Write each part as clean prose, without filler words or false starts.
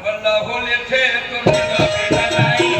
बल्ला होले थे तो निगा बेटा लाई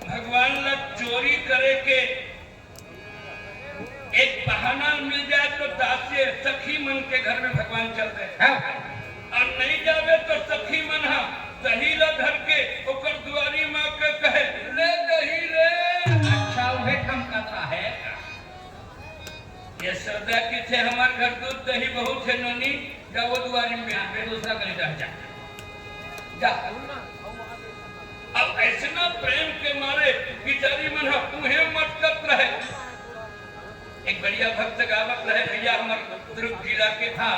भगवान न चोरी करे के एक बहाना मिल जाए तो दासे सखी मन के घर में भगवान चल गए और नहीं जावे तो सखी मन हा दही ला धर के ओकर दुआरी मां के कहे ले दही ले। अच्छा उहे काम करता है ये श्रद्धा की थे हमारे घर दूध दही बहुत है नोनी जा वो दुआरी में पे दूसरा गली रह जा अब ऐसा प्रेम के मारे बिचारी मन उहे मटकत रहे। एक बढ़िया भक्त गावत रहे भैया हमर दुर्ग जिला के था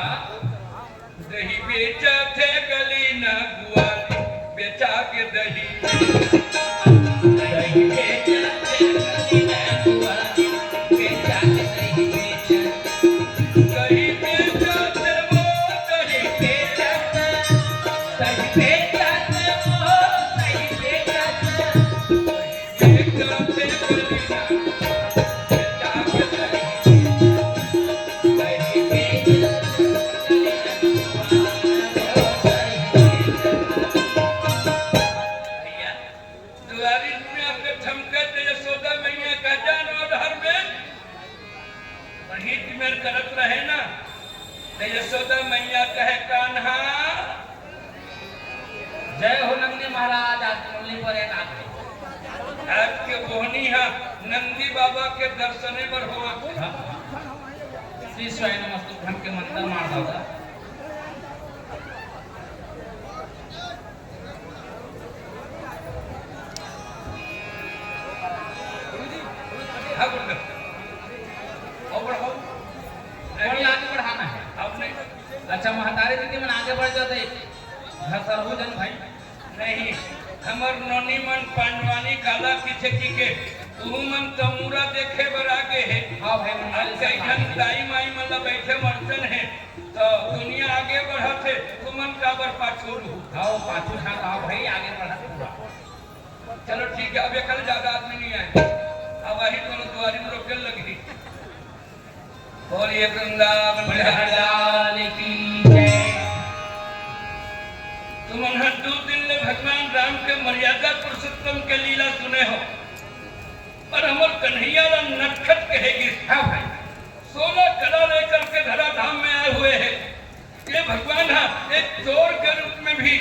दही बेचा थे गली न गुआली बेचा के दही दही बेचा थे गली न गुआली बेचा के दही बेचा दही बेचा थे वो दही बेचा दही बेचा करत रहे ना यशोदा मैया कहे कान्हा जय हो नंदी महाराज आज मुरली पर एक आज के बोहनी हा नंदी बाबा के दर्शने पर हुआ श्री स्वाय नमस्तु हम के मंत्र मार दादा आगे बढ़ाना है आपने अच्छा महतारी दीदी मन आगे बढ़ जाते घसरहु जन भाई नहीं हमर नोनी मन पांडवानी काला पीछे की के तू मन तमुरा देखे बर आगे है। हां भाई आज कई जन दाई माई मन बैठे मर्दन है तो दुनिया आगे बढ़त है तुमन का बर पाछू हां पाछू था हां भाई आगे बढ़ा चलो ठीक है अब ये कल ज्यादा आदमी नहीं आए अब वही दोनों द्वारी में रोके लगी बोलिए वृंदावन बिहारी की जय। तुम हर 2 दिन में भगवान राम के मर्यादा पुरुषोत्तम के लीला सुने हो और हमर कन्हैया रा नटखट कहेगी हाँ भाई 16 कला लेकर के धरा धाम में आए हुए हैं। ये भगवान हाँ एक चोर के रूप में भी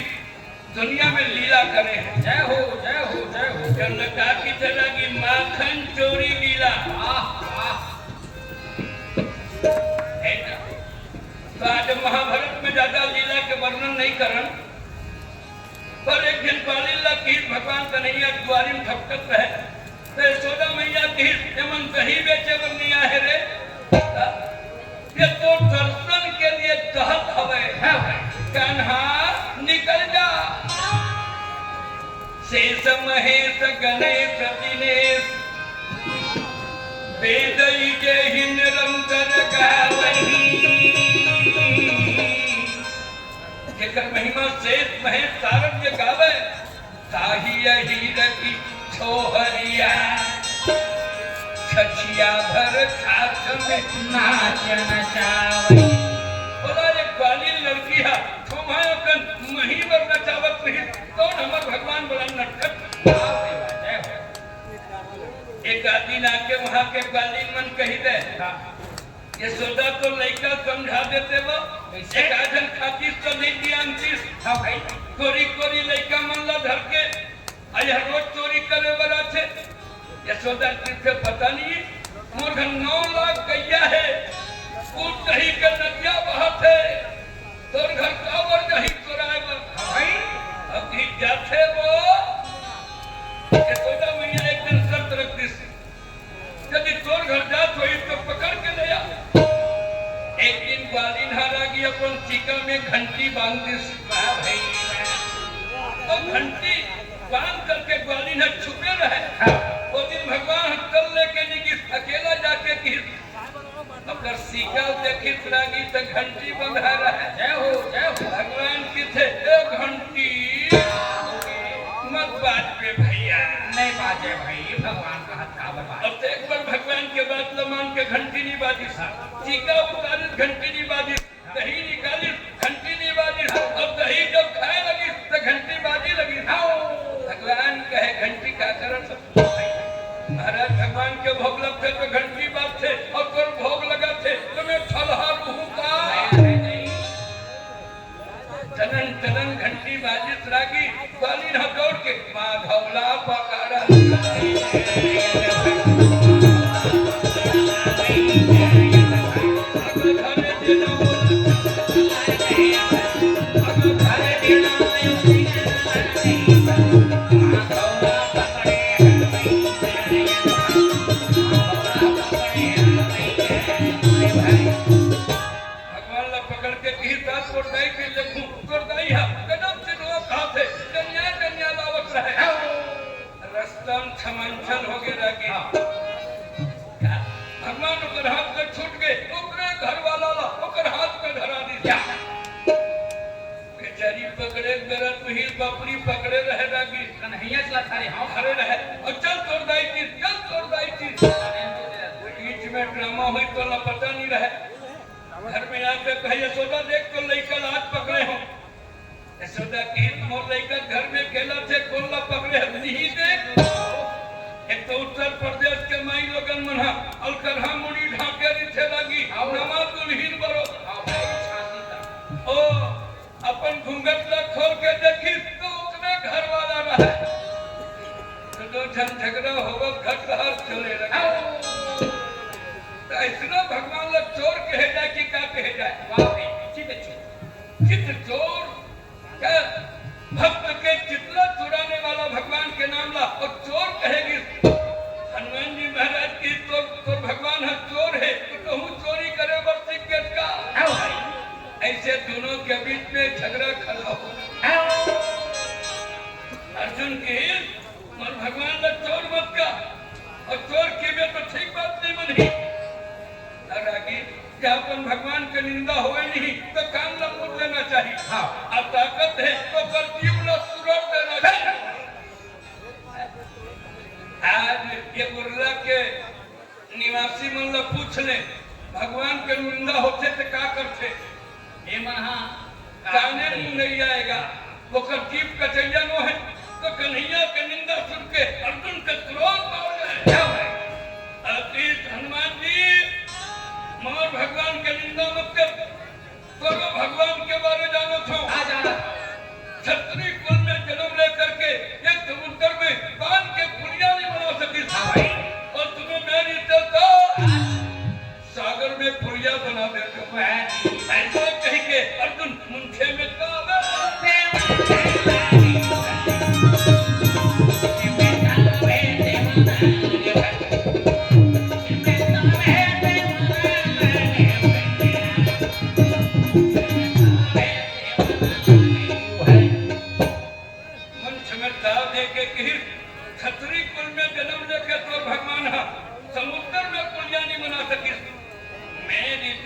दुनिया में लीला करे हैं। जय हो जय हो जय हो जनता की तरह की माखन चोरी लीला तो आज महाभारत में ज्यादा लीला के वर्णन नहीं करन पर एक दिन पालीला की भगवान कन्हैया द्वारी में ठपकत रहे तो यशोदा मैया की एमन दही बेचे बनिया है रे ये तो दर्शन के लिए कहत हवे है भाई कान्हा निकल जा शेष महेश गणेश दिनेश वेदई के ही निरंतर गावही जेकर महिमा शेष महेश सारद ये गावे ताही हीर की छोहरिया छछिया भर खाच में नाच नचावई बोला ये ग्वालिन लड़की है थोमायो कन महीवर नचावत नहीं कौन हमर भगवान बोला नटखट एक आदमी आके वहां के ग्वालिन मन कही दे ये सोदा तो लड़का समझा देते वो एक आजन खातीस तो नहीं दिया अंतिस हाँ भाई कोरी कोरी लड़का मन ला धर के आज रोज चोरी करे बरा छे ये सोदा किसे पता नहीं मोर घर 9 लाख गैया है कूद दही के नदिया बहत है तोर घर कावर दही चुराए बर भाई अभी जाते वो ये सोदा मैया एक दिन शर्त रख दी यदि तोर घर जात होई तो पकड़ के ले आ एक दिन ग्वालिन हारा की अपन चिका में घंटी बांध दी भाई तो घंटी बांध करके ग्वालिन छुपे रहे वो दिन भगवान कल लेके निकली अकेला जाके की अगर सीका देखी लागी तो घंटी बंधा रहा जय हो भगवान की थे घंटी मत बात पे भैया नहीं बाजे भाई भगवान का हाथ का बर्बाद अब तो एक बार भगवान के बात ल मान के घंटी नहीं बाजी सीका उतारी घंटी नहीं बाजी दही निकाली घंटी नहीं बाजी अब दही जब खाए लगी तो घंटी बाजी लगी भगवान कहे घंटी का कारण महाराज भगवान के भोग लगते तो घंटी बात थे और तो भोग लगा थे तो मैं ठलहा रूहू का टनन टनन घंटी बाजित रागी ग्वालिन दौड़ के माधवला पकड़ा छमंछन हो गए रह गए भगवान ओकर हाथ से छूट गए ओकरे घर वाला ला ओकर हाथ में धरा दी बेचारी पकड़े गरत ही बापरी पकड़े रहे रागी कन्हैया चला थारे हां खड़े रहे और चल तोड़ दाई चीज बीच में ड्रामा हुई तो ना पता नहीं रहे घर में आके कहे यशोदा देख तो लड़का हाथ पकड़े हो यशोदा की मोर लड़का घर में खेला थे कोल्ला पकड़े नहीं देख एक तो उत्तर प्रदेश के माई लोगन मना अलकरहा मुनि ढाके रिथे लगी नमा दुल्हीन बरो ओ अपन घूंघट ला खोल के देखी तो उसमें घर वाला रहा तो दो झगड़ा होगा घटघर चले लगे तो ऐसा भगवान ला चोर कहे जाए कि क्या कहे जाए वाह चित चोर क्या भक्त के चितला चुराने वाला भगवान के नाम ला और चोर कहेगी हनुमान जी महाराज की तो भगवान है चोर है तो कहूँ चोरी करे वर्ष का ऐसे दोनों के बीच में झगड़ा खड़ा हो अर्जुन की और भगवान ला चोर मत का और चोर की में तो ठीक बात नहीं बनी अपन भगवान की निंदा होए नहीं तो कान न मूंद लेना चाहिए हाँ अब ताकत है तो करतीव न सुरत देना चाहिए आज ये बुर्ला के निवासी मन ला पूछ ले भगवान के निंदा होते तो क्या करते ए मनहा काने नहीं आएगा वो करतीव कचैया नो है तो कन्हैया के निंदा सुन के अर्जुन का क्रोध बढ़ गए अतीत हनुमान जी मगर भगवान के निंदा मत कर तो भगवान के बारे जानो छो आ जाना छतरी कुल में जन्म लेकर के एक समुद्र में बांध के पुलिया नहीं बना सकी और तुम्हें मेरी तो सागर में पुलिया बना देते हो ऐसा कह के अर्जुन मुंठे में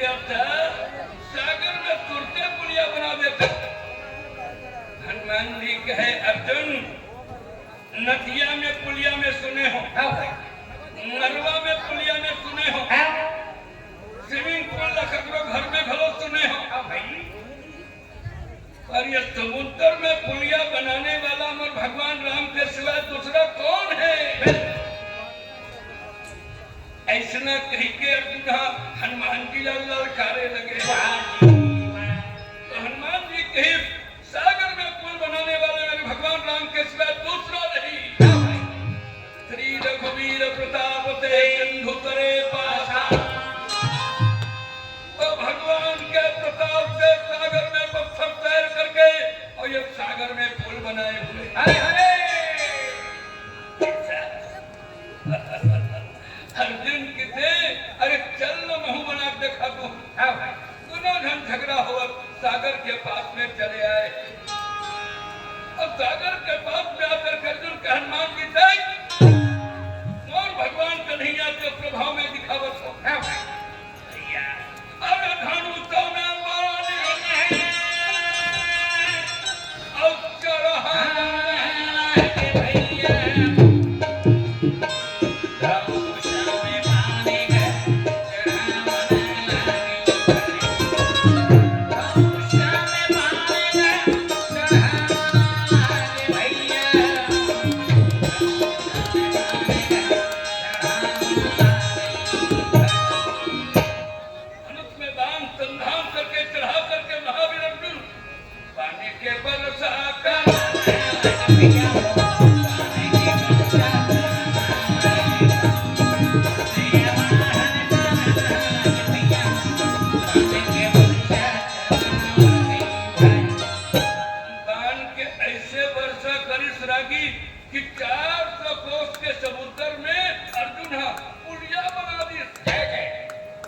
क्या था सागर में तुरते पुलिया बना देता। हनुमान जी कहे अर्जुन नदिया में पुलिया में सुने हो, नलवा में पुलिया में सुने हो, स्विमिंग पूल लखनऊ घर में घलो सुने हो भाई, और ये समुद्र में पुलिया बनाने वाला मोर भगवान राम के सिवा दूसरा कौन है? ऐसा कही के अर्जुन हनुमान जी ललकारे लगे। तो हनुमान जी कहे सागर में पुल बनाने वाले मेरे भगवान राम के सिवा दूसरा नहीं। श्री रघुवीर प्रताप ते सिंधु करे पासा, तो भगवान के प्रताप से सागर में पत्थर तैर करके और ये सागर में पुल बनाए हुए। अरे अरे अर्जुन किसे अरे चल न महू बना देखा तू। दोनों जन झगड़ा हुआ सागर के पास में चले आए और सागर के पास में आकर अर्जुन के हनुमान जी देख और भगवान कन्हैया के प्रभाव में दिखावत हो। अरे धनु तो में पानी और चरहा कि 400 कोस के समुद्र में अर्जुन पुलिया बना दी।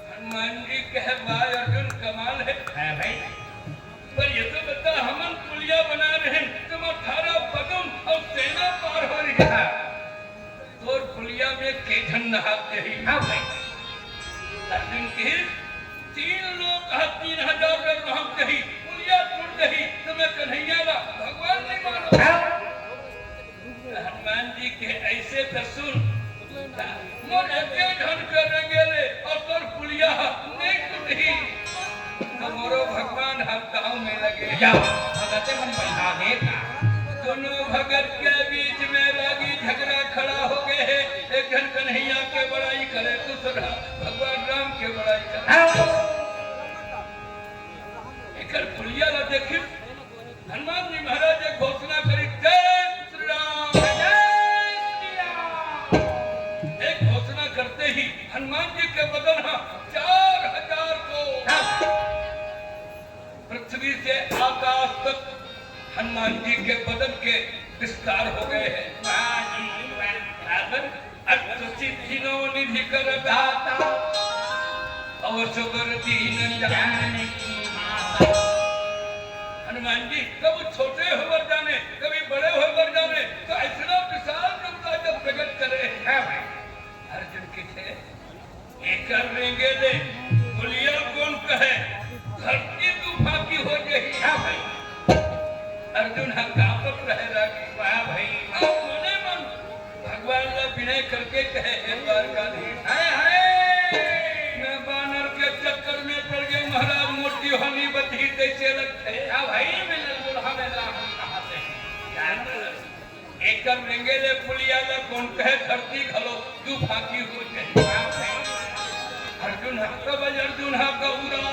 हनुमान जी कहे भाई अर्जुन कमाल है भाई, पर ये तो बता हमन पुलिया बना रहे हैं तुम 18 बदन और सेना पार हो रही है, तो पुलिया में केठन नहाते ही भाई। अर्जुन की 3 लोग 3000 रहते ही पुलिया टूट गई, तुम्हें कन्हैया ला भगवान नहीं मानो। हनुमान जी के ऐसे दर्शन मोर एके ढन करेंगे ले और तोर पुलिया नहीं टूटी, हमारो भगवान हम गांव में लगे या भगते मन बना देगा। दोनों भगत के बीच में लगी झगड़ा खड़ा हो गए है, एक जन कन्हैया के बड़ाई करे दूसरा भगवान राम के बड़ाई करे। एक पुलिया ला देखी हनुमान जी महाराज एक घोषणा करी करते ही हनुमान जी के बदन 4000 को पृथ्वी से आकाश तक हनुमान जी के बदन के विस्तार हो गए हैं। निधि कर दाता और सुगर दीन जाने की माता। हनुमान जी कभी छोटे होकर जाने कभी बड़े होकर जाने, तो ऐसा विशाल रूप जब प्रकट करे है भाई। अर्जुन किसे एक करेंगे ले बोलिया कौन कहे धरती तूफान की हो गई है भाई। अर्जुन कांपत रहे रागी वाह भाई, मने मन भगवान ला विनय करके कहे एक बार का मैं बानर के चक्कर में पड़ गया महाराज, मोटी होनी बधी जैसे लगते भाई। मैंने दुल्हा में कहा से एक रेंगे ले पुलिया ला कौन कहे धरती घलो तू फाकी हो जाए। अर्जुन कब अर्जुन गौरा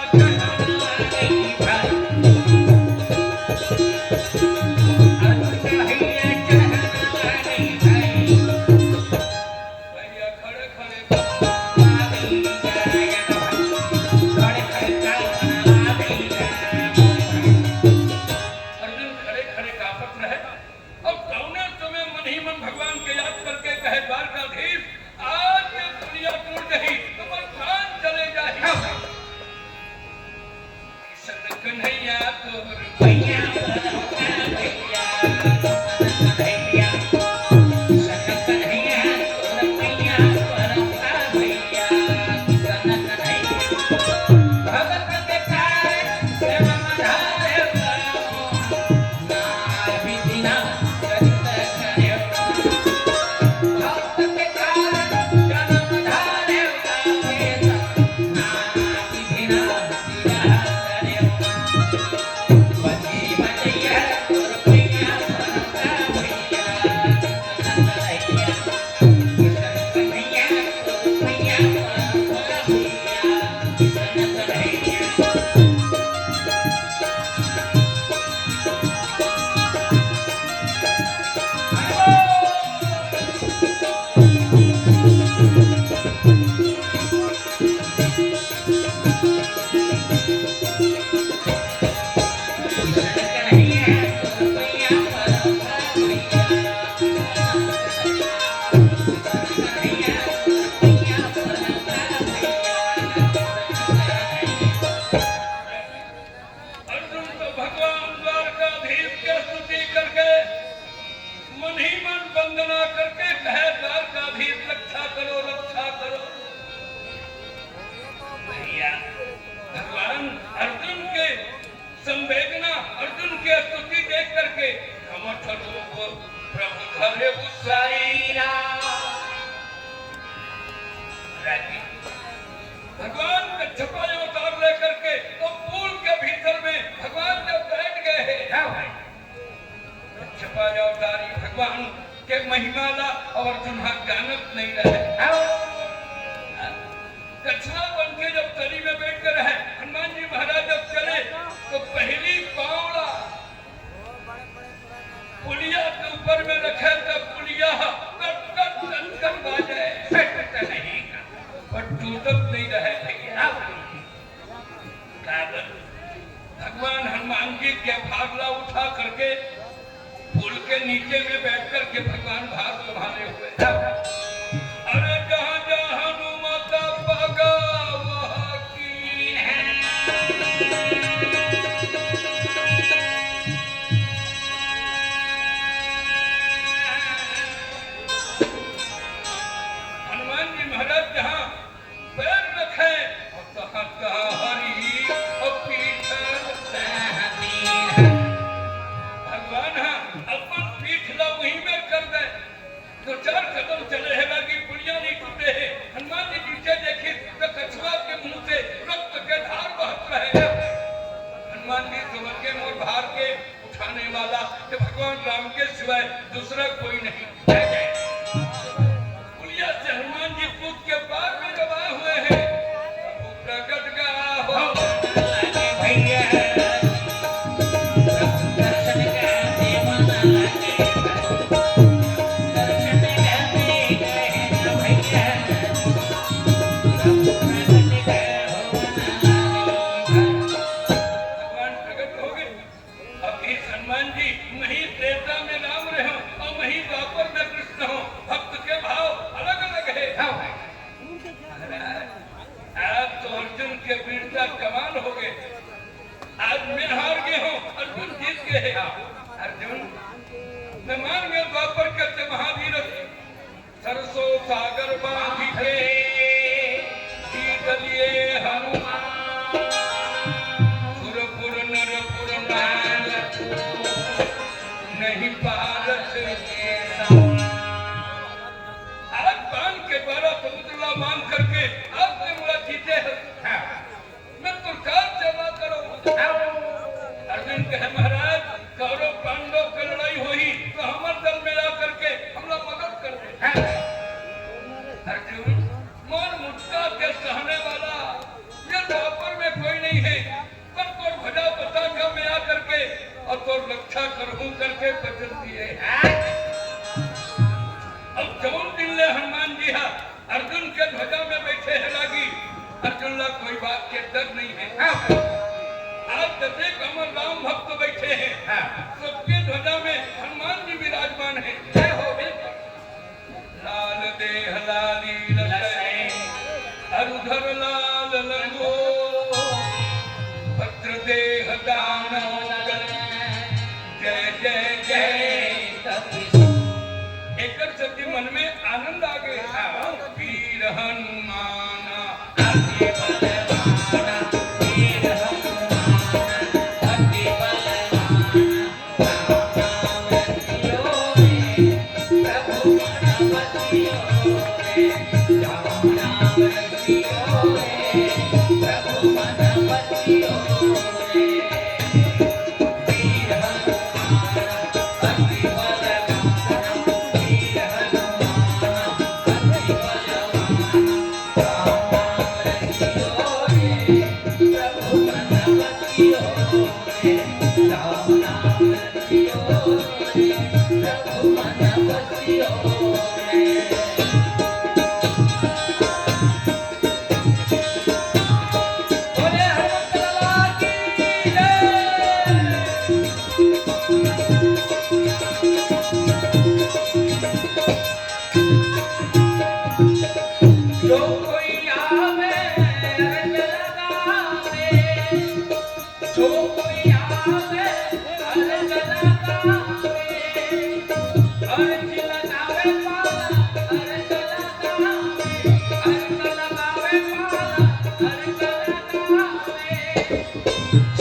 भगवान अर्जुन के संवेदना, अर्जुन की स्तुति देख करके समर्थ रूप प्रभु धरे उसाईरा। भगवान का छपा अवतार लेकर के तो पुल के भीतर में भगवान जब बैठ गए हैं, छपा अवतारी भगवान के महिमा ला और अर्जुन जानत नहीं रहे। कछुआ बन के जब तरी में बैठ कर है, हनुमान जी महाराज जब चले तो पहली पावड़ा पुलिया के ऊपर में रखे तब पुलिया कट कट कट कट बाजे नहीं पर टूटत नहीं रहे भैया। भगवान हनुमान जी के भागला उठा करके पुल के नीचे में बैठ कर के भगवान भाग संभाले हुए। अरे जहाँ जहाँ हनुमत पगा वहाँ कीन है। हनुमान जी महाराज जहाँ पैर रखे और तहाँ तहाँ हरी और पीठ भगवान अपन पीठ ला वहीं में कर दे। दो चार कदम चले है बाकी पुलिया नहीं टूटे है। हनुमान जी नीचे देखे तो कछुआ के मुंह से रक्त के धार बहत रहे। हनुमान जी समझ के मोर भार के उठाने वाला कि भगवान राम के सिवाय दूसरा कोई नहीं। पुलिया से हनुमान जी कूद के पार में जब आए हुए हैं, प्रभु प्रकट गा हो भैया सरसों सागर बांधी के जीत लिए हनुमान। सुरपुर नरपुर नाल नहीं पारस आज बांध के द्वारा समुद्रला बांध करके अब मुला जीते हैं। मैं तुरकार सेवा करो। अर्जुन कहे महाराज कौरव पांडव की लड़ाई हुई तो हमारे दल में आकर के हमला मदद कर दे। अर्जुन मोर मुट्ठा के सहने वाला ये द्वापर में कोई नहीं है, पर तोर भजा पताका में आकर के और तोर रक्षा करहूं करके बचन दिए। अब जौन दिन ले हनुमान जी अर्जुन के ध्वजा में बैठे है लागी अर्जुन ला कोई बात के डर नहीं है। आज जैसे अमर राम भक्त बैठे हैं, सबके ध्वजा में हनुमान जी विराजमान है। जय हो लाल देह लाली ललय अरुधर लाल लंगो भद्र देह दानव जय जय जय। एक सत्य मन में आनंद आ गया। वीर हनुमाना आगे बलवाना, वीर प्रभु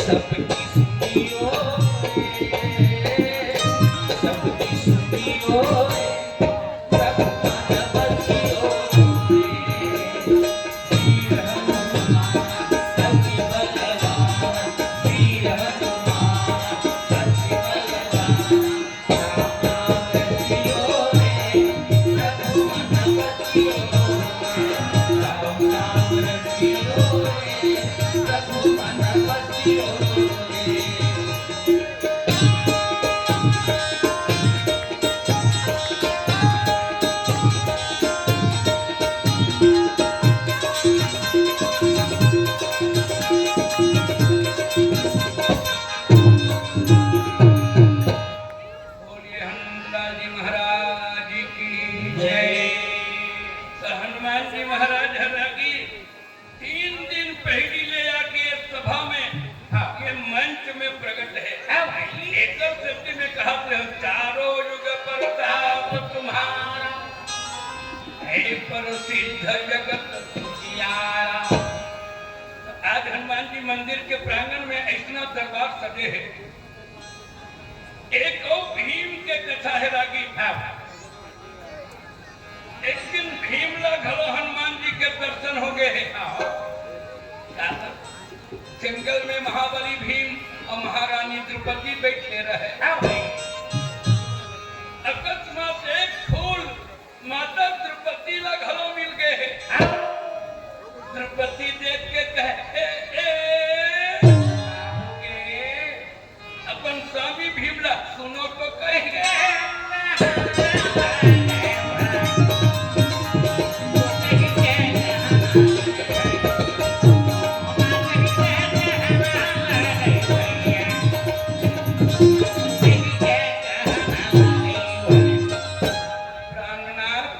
सबकी सुनियो रे, सबकी सुनियो रे, सब मन बसियो रे। वीर हनुमान अति बलवान, वीर हनुमान अति बलवान। राम नाम रसियो रे, सब मन बसियो रे। राम नाम रसियो रे, सब मन बसियो रे। बोलिए हनुमान जी महाराज की जय। तो हनुमान जी महाराज हालांकि 3 दिन पहली ले आके सभा में ये मंच में प्रकट है। एक शब्द में कहा थे चारों युग प्रताप तुम्हारा है प्रसिद्ध जगत जियारा। आज हनुमान जी मंदिर के प्रांगण में ऐसा दरबार सजे है। एक और भीम के कथा है रागी। एक दिन भीमला घरो हनुमान जी के दर्शन हो गए हैं। जंगल में महाबली भीम और महारानी द्रौपदी बैठे रहे। अकस्मात एक फूल माता द्रौपदी ला घरो मिल गए हैं। द्रौपदी देख के कहे अपन स्वामी भीमला सुनो तो कहेंगे। प्राणनाथ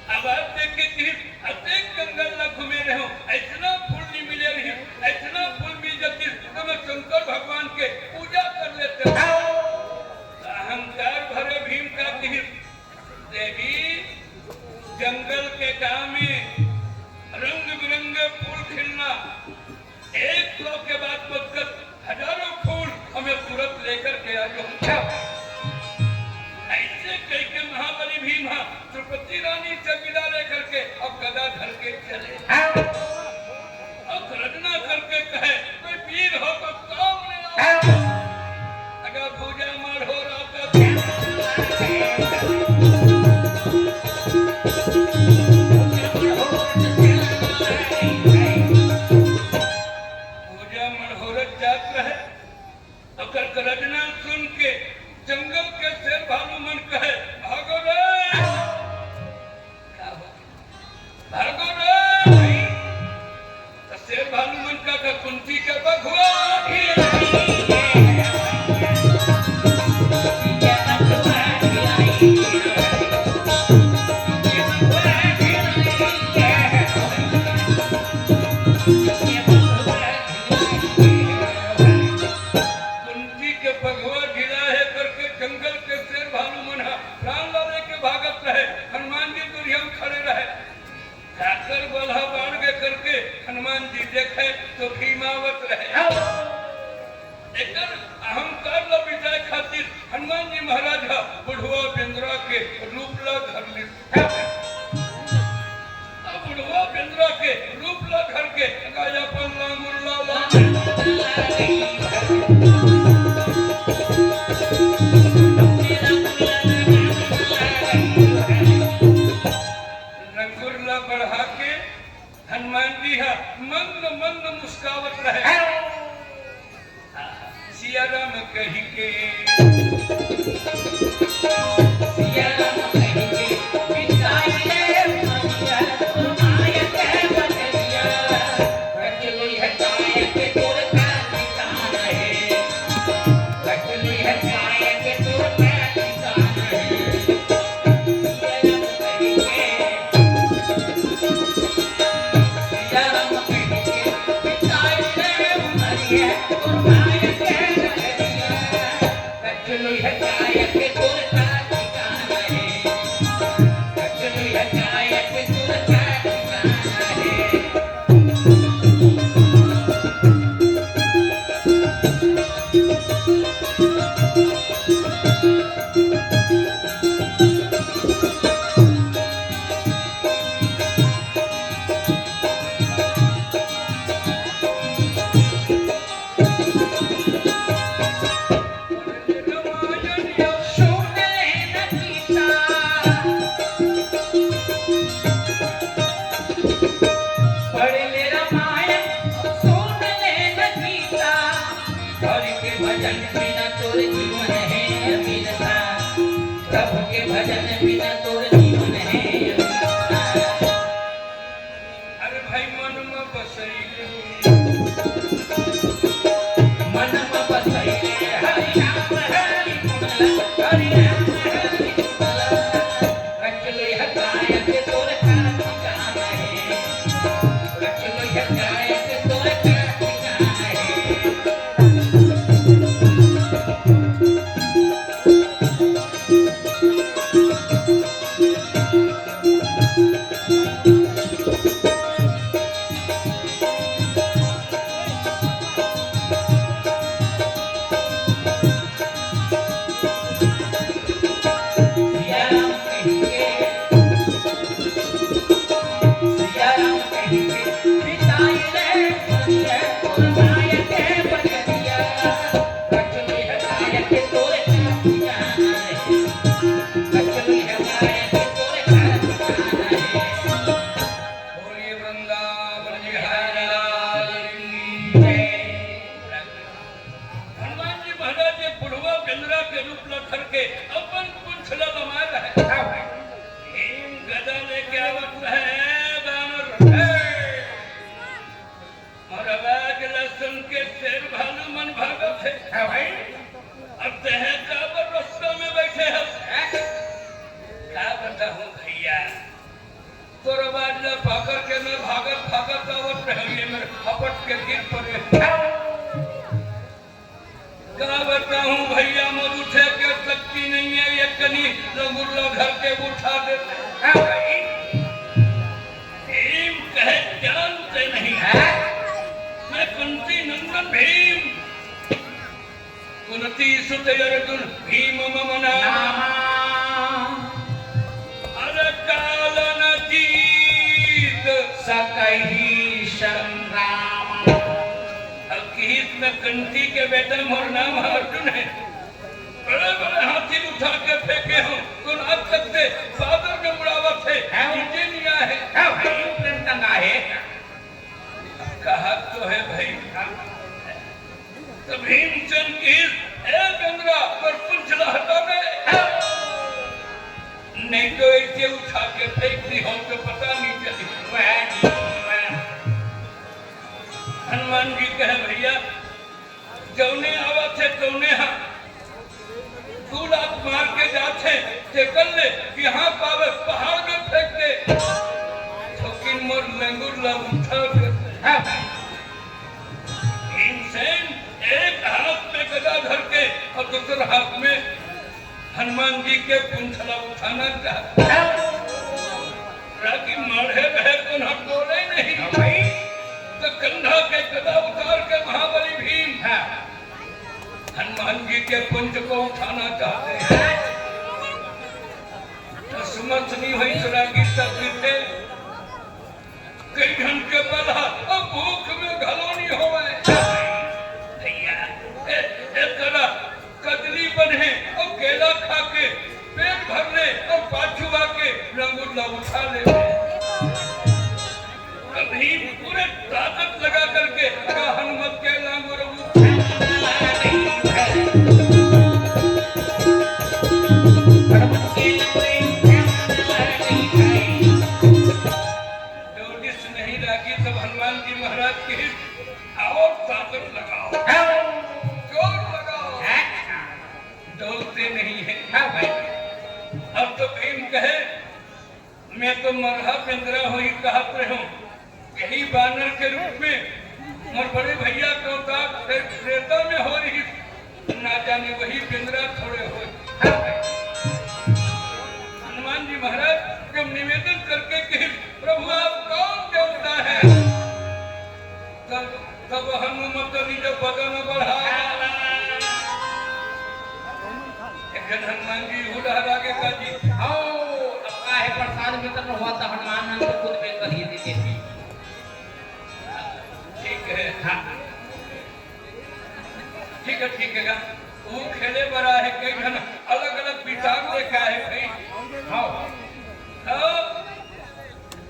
अब आप देख के कि अतेक जंगल न घूमे रहो, ऐसा फूल नहीं मिले रही, ऐसा फूल मिल जाती तो मैं शंकर भगवान के पूजा कर लेते। अहंकार भरे भीम का तीर देवी जंगल के गांव में रंग बिरंगे फूल खिलना, 100 के बाद बदकर हजारों फूल हमें तुरंत लेकर के आ जाओ। ऐसे कह के महाबली भीम द्रौपदी रानी से विदा लेकर के अब गदा धर के चले। अब गर्जना करके कहे कोई वीर हो तो सामने आओ। अगर भूजा मार हो रहा भूजा मनोरथ जात रहे। अगर गर्जना सुन के जंगल के शेर भालू मन कहे भागो रे, भागो रे। तो शेर भालू मन का कुंती के बघुआ कुंती के बघुआ ढिला है करके जंगल के शेर भालू मन प्राण लाने के भागत रहे। हनुमान जी दूरिया में खड़े रहे। जाकर बल्हा बाढ़ के करके हनुमान जी देखे तो भीमावत रहे। एकर अहंकार ला विजय खातिर हनुमान जी महाराज बुढ़वा बेंद्रा के रूप ला घर ले। अब बुढ़वा बेंद्रा के रूप ला घर के गाया पर रंगुरला बढ़ा के हनुमान जी मंद मंद मुस्कावत रहे। सिया राम कही के सिया राम कही के बिताई रे मनिया, माया के बदलिया। कटली है काया के तोर का निशान है, कटली है काया के तोर का निशान है। सिया राम कही के बिताई रे मनिया, माया के बदलिया। कटली है काया के तोर का भजन बिना तोर जीवन है अमीरता प्रभु के भजन बिना तोर जीवन है अमीरता अरे भाई मन में बसैले मन में बसैले हरि राम हरि गुण हरि राम हरि गुण रचलो यह गायक तोर का ठिकाना है रचलो यह गायक तोर का ठिकाना है सिया राम कहिए सिया राम कहिए बिताई रे बनिया तोर गायक बजरिया रचलो यह गायक तोर का ठिकाना है रचलो यह गायक तोर का ठिकाना है बोलिए वृंदावन बिहारी लाल की जय हनुमान जी महाराज ये बुढ़वा बिंद्रा के रूप लखर के अपन पुंछला लमा रहे हाँ भाई भीम गदा लेके आवत है बानर और आवाज लसन के शेर भालू मन भागत है हाँ भाई अब तह काबर रस्ते में बैठे हैं क्या बताऊं भैया तोर आवाज ला पाकर के मैं भागत भागत आवत रहिए मेरे हपट के गिर पड़े क्या बताऊं भैया मुझ उठे के शक्ति नहीं है ये कनी लगुल्ला घर के उठा देते हाँ भाई भीम कहे जानते नहीं हाँ मैं कुंती नंदन भीम कुंती सुत अर्जुन भीम मम नाम अरे काल न जीत सकही संग्राम हकीकत में कंठी के बेटा मोर नाम अर्जुन है बड़े बड़े हाथी उठा के फेंके हो तो अब तक से बादल में मुड़ावत है नीचे नहीं आया है हाँ भाई प्रेम तंगा है कहा तो है भाई तो भीमचंद की ए गंगा पर पुंछला हटा दे नहीं तो ऐसे उठा के फेंक दी हो तो पता नहीं चली हनुमान जी कहे भैया जौने आवा थे तौने हाँ तू लात मार के जाते ते कर ले कि हाँ पावे पहाड़ में फेंक दे लेकिन मोर लंगुर ला उठा के हाँ इंसान एक हाथ में गदा धर के और दूसरे हाथ में हनुमान जी के पुंछला उठाना चाहता राकी मारे बहे तो ना बोले नहीं भाई तो कंधा के गदा उतार के महाबली भीम हाँ हनुमान जी के पुंज को उठाना चाहते हैं तो सुमत नहीं हुई सुरागी तब थे कई घंटे बला और भूख में घलोनी हो भैया तेरा कदली बने और केला खा के पेट भर ले और पाछू आके रंगुल्ला उठा ले अभी पूरे ताकत लगा करके हनुमत के लांगुर नोटिस नहीं लगी तब हनुमान जी महाराज की और ताकत लगाओ जोर लगाओ डोलते नहीं है हाँ भाई अब तो भीम कहे मैं तो मरहा पिंजरा हुई कहत रहा हूँ यही बानर के रूप में मोर बड़े भैया को श्रेता में हो रही ना जाने वही पिंजरा थोड़े हो हनुमान जी महाराज जब निवेदन करके कहे प्रभु आप कौन देवता है तब हनुमत निज बदन बढ़ाया हनुमान जी उड़हरा के काजी आओ अब का है प्रसाद वितरण हुआ था हनुमान नंद को खुद में कर ही देते थे ठीक है हाँ ठीक है वो खेले बड़ा है कई घन अलग अलग विचार देखा है भाई हाँ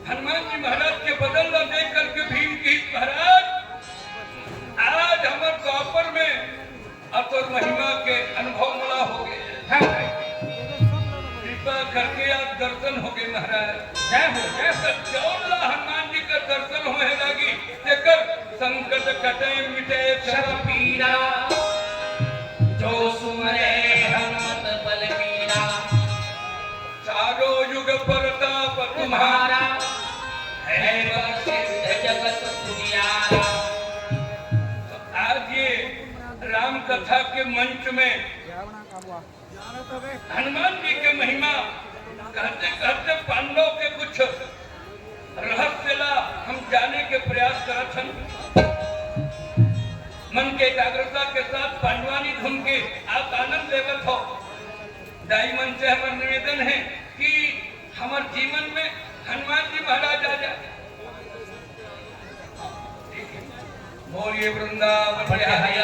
हनुमान जी महाराज के बदल न देख करके भीम की महाराज आज हमारे द्वापर में अब तो जौन हनुमान जी का दर्शन होए लगी तेकर संकट कटे मिटे सब पीरा जो सुमरे हनुमत बलबीरा चारों युग प्रताप तुम्हारा तुम्हारा है प्रसिद्ध जगत पुजियारा। तो आज ये राम कथा के मंच में हनुमान जी के महिमा कहते कहते पांडव के कुछ रहस्य ला हम जाने के प्रयास करत हन। मन के एकाग्रता के साथ पांडवानी धुन के आप आनंद लेवत हो। दाई मन से हमार निवेदन है कि हमार जीवन में हनुमान जी महाराज आ जाए। बोलिए वृंदावन बिहारी